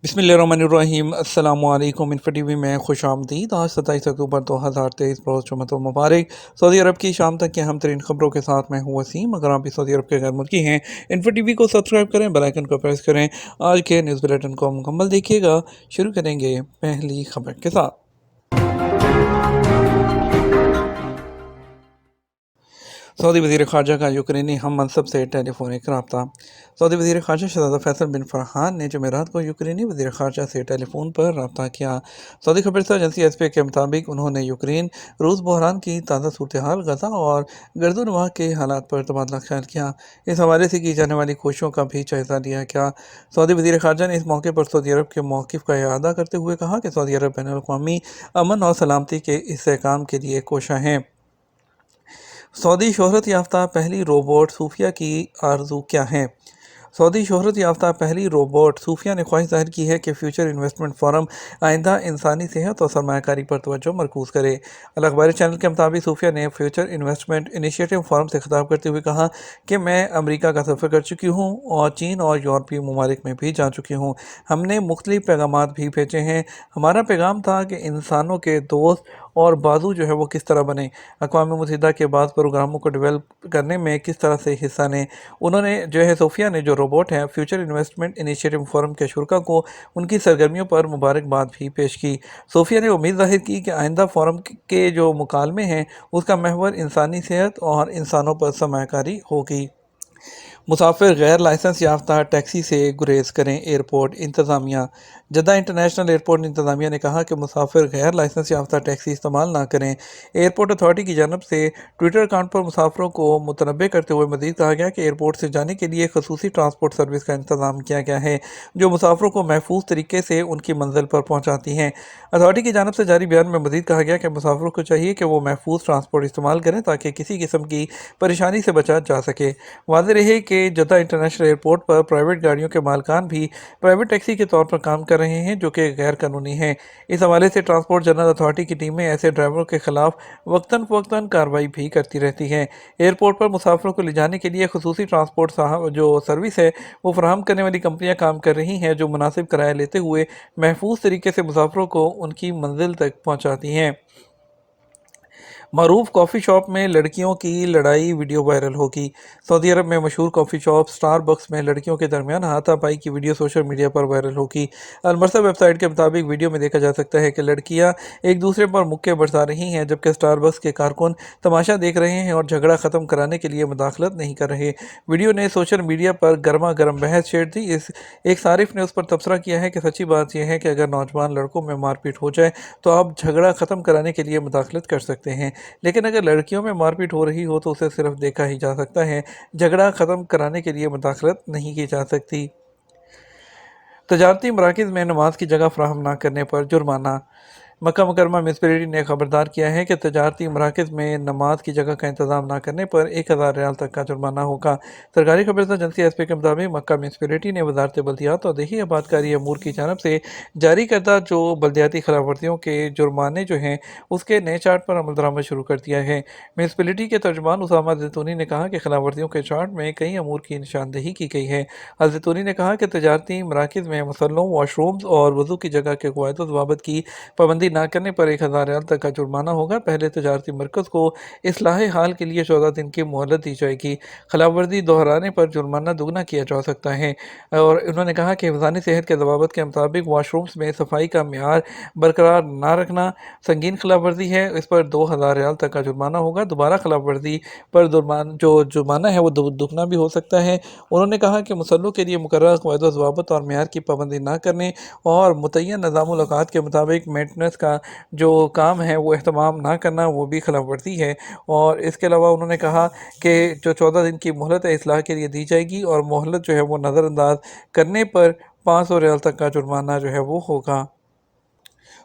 बिस्मिल्लाहिर्रहमानिर्रहीम। अस्सलाम वालेकुम। इन्फो टीवी में खुश आमदीद। आज 27 अक्टूबर 2023 रोज़ जुम्मतुल मुबारक। सऊदी अरब की शाम तक की अहम तरीन खबरों के साथ मैं हूँ वसीम। अगर आप भी सऊदी अरब के गैर मुल्की हैं, इन्फो टीवी को सब्सक्राइब करें, बेल आइकन को प्रेस करें। आज के न्यूज़ बुलेटिन को मुकम्मल देखिएगा। शुरू करेंगे पहली खबर के साथ। सऊदी वज़ीर ख़ारजा का यूक्रेनी हम मनसब से टेलीफोनिक रब्ता। सऊदी वज़ीर ख़ारजा शहज़ादा फैसल बिन फरहान ने जुमेरात को यूक्रेनी वज़ीर ख़ारजा से टेलीफोन पर रब्ता किया। सऊदी खबरसा एजेंसी एसपी के मुताबिक उन्होंने यूक्रेन रूस बहरान की ताज़ा सूरत हाल, गजा और गर्दनवाह के हालात पर तबादला ख्याल किया। इस हवाले से की जाने वाली कोशिशों का भी जायज़ा लिया गया। सऊदी वज़ीर ख़ारजा ने इस मौके पर सऊदी अरब के मौक़िफ़ का इआदा करते हुए कहा कि सऊदी अरब बैनुल अक़वामी अमन और सलामती के इस्तेहकाम के लिए कोशा है। सऊदी शोहरत याफ्ता पहली रोबोट सूफिया की आरज़ू क्या है? सऊदी शोहरत याफ्ता पहली रोबोट सूफिया ने ख्वाहिश जाहिर की है कि फ्यूचर इन्वेस्टमेंट फोरम आइंदा इंसानी सेहत और सरमाकारी पर तवज्जो मरकूज़ करे। अल अखबार चैनल के मुताबिक सूफिया ने फ्यूचर इन्वेस्टमेंट इनिशिएटिव फोरम से खिताब करते हुए कहा कि मैं अमरीका का सफ़र कर चुकी हूँ और चीन और यूरोपीय ममालिक में भी जा चुकी हूँ। हमने मुख्तलिफ पैगामात भी भेजे हैं। हमारा पैगाम था कि इंसानों के दोस्त और बाजू जो है वो किस तरह बने, अक़वाम मुत्तहिदा के बाद प्रोग्रामों को डेवलप करने में किस तरह से हिस्सा लें। उन्होंने जो है सोफिया ने जो रोबोट है फ्यूचर इन्वेस्टमेंट इनिशिएटिव फोरम के शुरा को उनकी सरगर्मियों पर मुबारकबाद भी पेश की। सोफिया ने उम्मीद जाहिर की कि आइंदा फोरम के जो मुकालमे हैं उसका महवर इंसानी सेहत और इंसानों पर सरमाकारी होगी। मुसाफिर गैर लाइसेंस याफ्ता टैक्सी से गुरेज करें, एयरपोर्ट इंतज़ामिया। जद्दा इंटरनेशनल एयरपोर्ट इंतज़ामिया ने कहा कि मुसाफिर गैर लाइसेंस याफ्ता टैक्सी इस्तेमाल ना करें। एयरपोर्ट अथॉरिटी की जानब से ट्विटर अकाउंट पर मुसाफिरों को मुतनब्बे करते हुए मज़ीद कहा गया कि एयरपोर्ट से जाने के लिए खसूसी ट्रांसपोर्ट सर्विस का इंतज़ाम किया गया है जो मुसाफिरों को महफूज तरीके से उनकी मंजिल पर पहुँचाती हैं। अथॉरिटी की जानब से जारी बयान में मज़ीद कहा गया कि मुसाफिरों को चाहिए कि वो महफूज ट्रांसपोर्ट इस्तेमाल करें ताकि किसी किस्म की परेशानी से बचा जा सके। वाज़ेह रहे कि जद्दा इंटरनेशनल एयरपोर्ट पर प्राइवेट गाड़ियों के मालिकान भी प्राइवेट टैक्सी के तौर पर काम कर रहे हैं जो कि गैर कानूनी है। इस हवाले से ट्रांसपोर्ट जनरल अथॉरिटी की टीमें ऐसे ड्राइवरों के खिलाफ वक्तन फ़वक्तन कार्रवाई भी करती रहती हैं। एयरपोर्ट पर मुसाफिरों को ले जाने के लिए खसूसी ट्रांसपोर्ट जो सर्विस है वो फराहम करने वाली कंपनियां काम कर रही हैं जो मुनासिब किराया लेते हुए महफूज तरीके से मुसाफिरों को उनकी मंजिल तक पहुँचाती हैं। मरूफ कॉफ़ी शॉप में लड़कियों की लड़ाई वीडियो वायरल होगी। सऊदी अरब में मशहूर कॉफ़ी शॉप स्टारबक्स में लड़कियों के दरमियान हाथापाई की वीडियो सोशल मीडिया पर वायरल होगी। अलमरसा वेबसाइट के मुताबिक वीडियो में देखा जा सकता है कि लड़कियां एक दूसरे पर मुक्के बरसा रही हैं जबकि स्टारबक्स के कारकुन तमाशा देख रहे हैं और झगड़ा ख़त्म कराने के लिए मुदाखलत नहीं कर रहे। वीडियो ने सोशल मीडिया पर गर्मा गर्म बहस छेड़ दी। एक सारिफ ने उस पर तबसरा किया है कि सच्ची बात यह है कि अगर नौजवान लड़कों में मारपीट हो जाए तो आप झगड़ा ख़त्म कराने के लिए मुदाखलत कर सकते हैं, लेकिन अगर लड़कियों में मारपीट हो रही हो तो उसे सिर्फ देखा ही जा सकता है, झगड़ा ख़त्म कराने के लिए मुदाखलत नहीं की जा सकती। तजारती मराकज़ में नमाज की जगह फराहम न करने पर जुर्माना। मक्का मुकरमा म्यूनसिपैलिटी ने खबरदार किया है कि तजारती मराकज़ में नमाज की जगह का इंतज़ाम न करने पर 1000 रियाल तक का जुर्माना होगा। सरकारी खबरसा एजेंसी एसपी के मुताबिक मक्का म्यूनसिपैलिटी ने वजारत बल्दियात और देही आबादकारी अमूर की जानब से जारी करदा जो बल्दियाती खिलाफ वर्जियों के जुर्माने जो हैं उसके नए चार्ट पर अमल दरामद शुरू कर दिया है। म्यूनसिपैलिटी के तर्जुमान उसामा जैतूनी ने कहा कि खिलाफ वर्जियों के चार्ट में कई अमूर की निशानदेही की गई है। अल जैतूनी ने कहा कि तजारती मराकज़ में मसल्लों, वाशरूम्स और वज़ू की जगह के क़वायद व ज़वाबित की पाबंदी ना करने पर 1000 रियाल तक का जुर्माना होगा। पहले तजारती मरकज़ को इस्लाह हाल के लिए 14 दिन की मोहलत दी जाएगी। खिलाफ वर्जी दोहराने पर जुर्माना दुगना किया जा सकता है। और उन्होंने कहा कि हिफ़्ज़ानी सेहत के ज़वाबित के मुताबिक वाशरूम्स में सफाई का मियार बरकरार ना रखना संगीन खिलाफ वर्जी है, इस पर 2000 रियाल तक का जुर्माना होगा। दोबारा खिलाफ वर्जी पर जुर्माना है वो दुगना भी हो सकता है। उन्होंने कहा कि मुसल्लों के लिए मुकर्रर क़वायद व ज़वाबित और मियार की पाबंदी ना करने और मुतय्यन निज़ामुल औक़ात के मुताबिक मेंटेनेंस का जो काम है वो एहतमाम ना करना वो भी खिलाफ वर्जी है। और इसके अलावा उन्होंने कहा कि जो 14 दिन की मोहलत है इस्लाह के लिए दी जाएगी और मोहलत जो है वो नज़रअंदाज करने पर 500 रियाल तक का जुर्माना जो है वो होगा।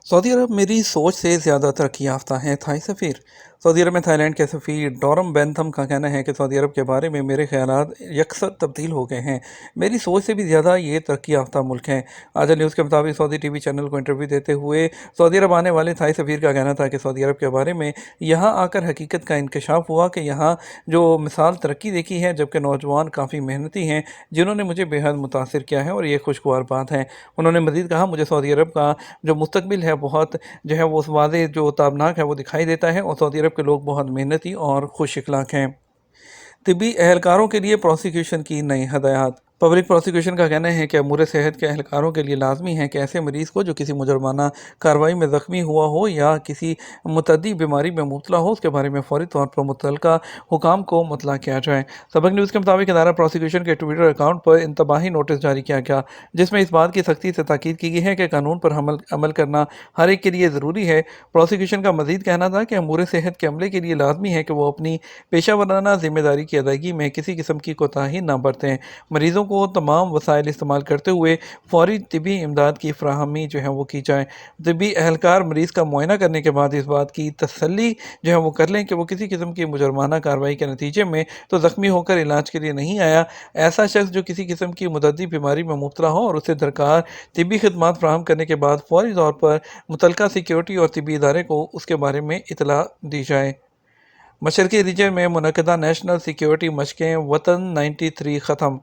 सऊदी अरब मेरी सोच से ज़्यादा तरक्की याफ्ता है, थाई सफ़ीर। सऊदी अरब में थाईलैंड के सफ़ीर डोरम बेंथम का कहना है कि सऊदी अरब के बारे में मेरे ख्यालात यकसर तब्दील हो गए हैं। मेरी सोच से भी ज़्यादा ये तरक्की याफ्ता मुल्क है। आज न्यूज़ के मुताबिक सऊदी टीवी चैनल को इंटरव्यू देते हुए सऊदी अरब आने वाले थाई सफ़ीर का कहना था कि सऊदी अरब के बारे में यहाँ आकर हकीकत का इंकशाफ हुआ कि यहाँ जो मिसाल तरक्की देखी है, जबकि नौजवान काफ़ी मेहनती हैं जिन्होंने मुझे बेहद मुतासिर किया है और ये खुशगवार बात है। उन्होंने मज़ीद कहा, मुझे सऊदी अरब का जो मुस्तकबिल है बहुत जो है वो वाज़ेह जो ताबनाक है वो दिखाई देता है और सऊदी अरब के लोग बहुत मेहनती और खुश इखलाक हैं। तिब्बी एहलकारों के लिए प्रोसिक्यूशन की नई हदायत। पब्लिक प्रोसिक्यूशन का कहना है कि अमूर सेहत के एहलकारों के लिए लाजमी है कि ऐसे मरीज़ को जो किसी मुजरमाना कार्रवाई में ज़ख्मी हुआ हो या किसी मुतद्दी बीमारी में मुब्तला हो, उसके बारे में फौरी तौर पर मुतल्लका हुकाम को मुतला किया जाए। सबक न्यूज़ के मुताबिक इदारा प्रोसिक्यूशन के ट्विटर अकाउंट पर इंतबाही नोटिस जारी किया गया, जिसमें इस बात की सख्ती से ताकीद की गई है कि कानून पर अमल करना हर एक के लिए ज़रूरी है। प्रोसिक्यूशन का मज़ीद कहना था कि अमूर सेहत के अमले के लिए लाजमी है कि वो अपनी पेशा वराना जिम्मेदारी की अदायगी में किसी किस्म की कोताही न बरतें। मरीज़ों को तमाम वसाइल इस्तेमाल करते हुए फौरी तिबी इमदाद की फ्राहमी जो है वो की जाए। तिबी एहलकार मरीज़ का मुआयना करने के बाद इस बात की तसल्ली जो है वो कर लें कि वो किसी किस्म की मुजरमाना कार्रवाई के नतीजे में तो ज़ख्मी होकर इलाज के लिए नहीं आया। ऐसा शख्स जो किसी किस्म की मुतद्दी बीमारी में मुब्तला हो और उसे दरकार तिबी खदमात फ्राहम करने के बाद फौरी तौर पर मुतल्लका सिक्योरिटी और तिबी इदारे को उसके बारे में इतला दी जाए। मशरकी रीजन में मुनक़दा नेशनल सिक्योरिटी मशक़ें वतन 93 ख़त्म।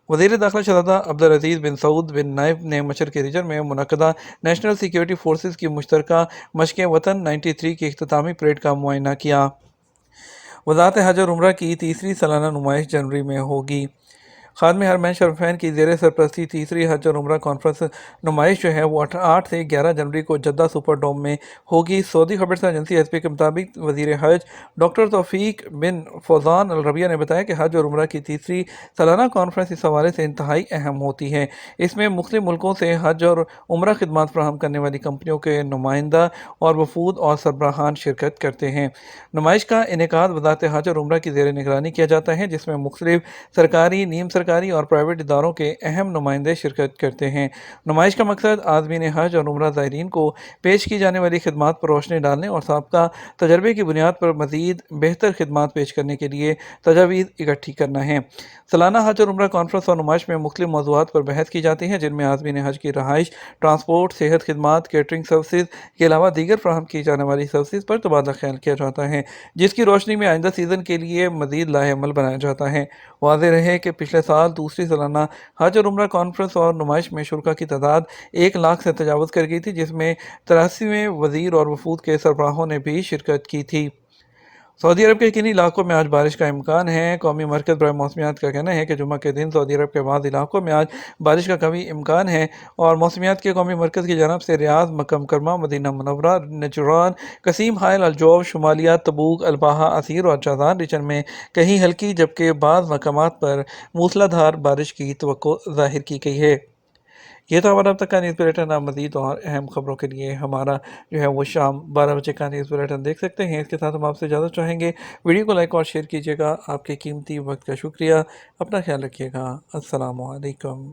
वज़ीर दाखिला शहज़ादा अब्दुल अज़ीज़ बिन सऊद बिन नाइफ ने मशरक़ी रीजन में मुनक़दा नेशनल सिक्योरिटी फोर्सेस की मुश्तरका मशक़ें वतन 93 की इख्तितामी परेड का मुआयना किया। वज़ारत हज और उम्रा की तीसरी सालाना नुमाइश जनवरी में होगी। खादम हरमैन शरीफैन की ज़ेर सरपरस्ती तीसरी हज और उम्रा कॉन्फ्रेंस नुमाइश जो है वो 8 से 11 जनवरी को जद्दा सुपर डोम में होगी। सऊदी खबर एजेंसी एसपी के मुताबिक वज़ीर हज डॉक्टर तौफीक बिन फौजान अल रबिया ने बताया कि हज और उम्रा की तीसरी सालाना कॉन्फ्रेंस इस हवाले से इंतहाई अहम होती है। इसमें मुख्तलिफ मुल्कों से हज और उम्रा खिदमात फराहम करने वाली कंपनियों के नुमाइंदा और वफूद और सरबराहान शिरकत करते हैं। नुमाइश का इनेकाद वज़ारत हज और उम्रा की ज़ेर निगरानी किया जाता है, जिसमें मुख्तलिफ सरकारी, नीम सरकारी और प्राइवेट इदारों के अहम नुमाइंदे शिरकत करते हैं। नुमाइश का मकसद आज़मीन हज और उम्रा ज़ायरीन को पेश की जाने वाली खिदमात पर रोशनी डालने और साबका तजर्बे की बुनियाद पर मज़ीद बेहतर खिदमात पेश करने के लिए तजावीज़ इकट्ठी करना है। सालाना हज और उम्रा कॉन्फ्रेंस और नुमाइश में मुख्तलिफ मौज़ूआत पर बहस की जाती है, जिनमें आज़मीन हज की रहाइश, ट्रांसपोर्ट, सेहत खिदमात, केटरिंग सर्विसेज के अलावा दीगर फ्राहम की जाने वाली सर्विसेज पर तबादला ख्याल किया जाता है, जिसकी रोशनी में आइंदा सीज़न के लिए मज़ीद लाहेअमल बनाया जाता है। वाज़ेह रहे कि पिछले साल दूसरी सालाना हज और उम्रा कॉन्फ्रेंस और नुमाइश में शुरका की तादाद 1 लाख से तजावज़ कर गई थी, जिसमें 83वें वज़ीर और वफूद के सरबराहों ने भी शिरकत की थी। सऊदी अरब के किन्हीं इलाकों में आज बारिश का इम्कान है। कौमी मरकज़ बराए मौसमियात का कहना है कि जुम्मा के दिन सऊदी अरब के बाद इलाकों में आज बारिश का कभी इम्कान है और मौसमियात के कौमी मरकज़ की जानब से रियाद, मक्का मुकर्रमा, मदीना मुनव्वरा, नजरान, कसीम, हायल, अलजौफ, शुमालिया, तबूक, अलबाहा, असीर और जाज़ान रीजन में कहीं हल्की जबकि बाज़ मकामात पर मूसलाधार बारिश की तवक्को ज़ाहिर की गई है। ये तो हमारा अब तक का न्यूज़ बुलेटिन। आप मज़ीद और अहम खबरों के लिए हमारा जो है वो शाम 12 बजे का न्यूज़ बुलेटिन देख सकते हैं। इसके साथ हम आपसे इजाज़त चाहेंगे। वीडियो को लाइक और शेयर कीजिएगा। आपके कीमती वक्त का शुक्रिया। अपना ख्याल रखिएगा। अस्सलामु अलैकुम।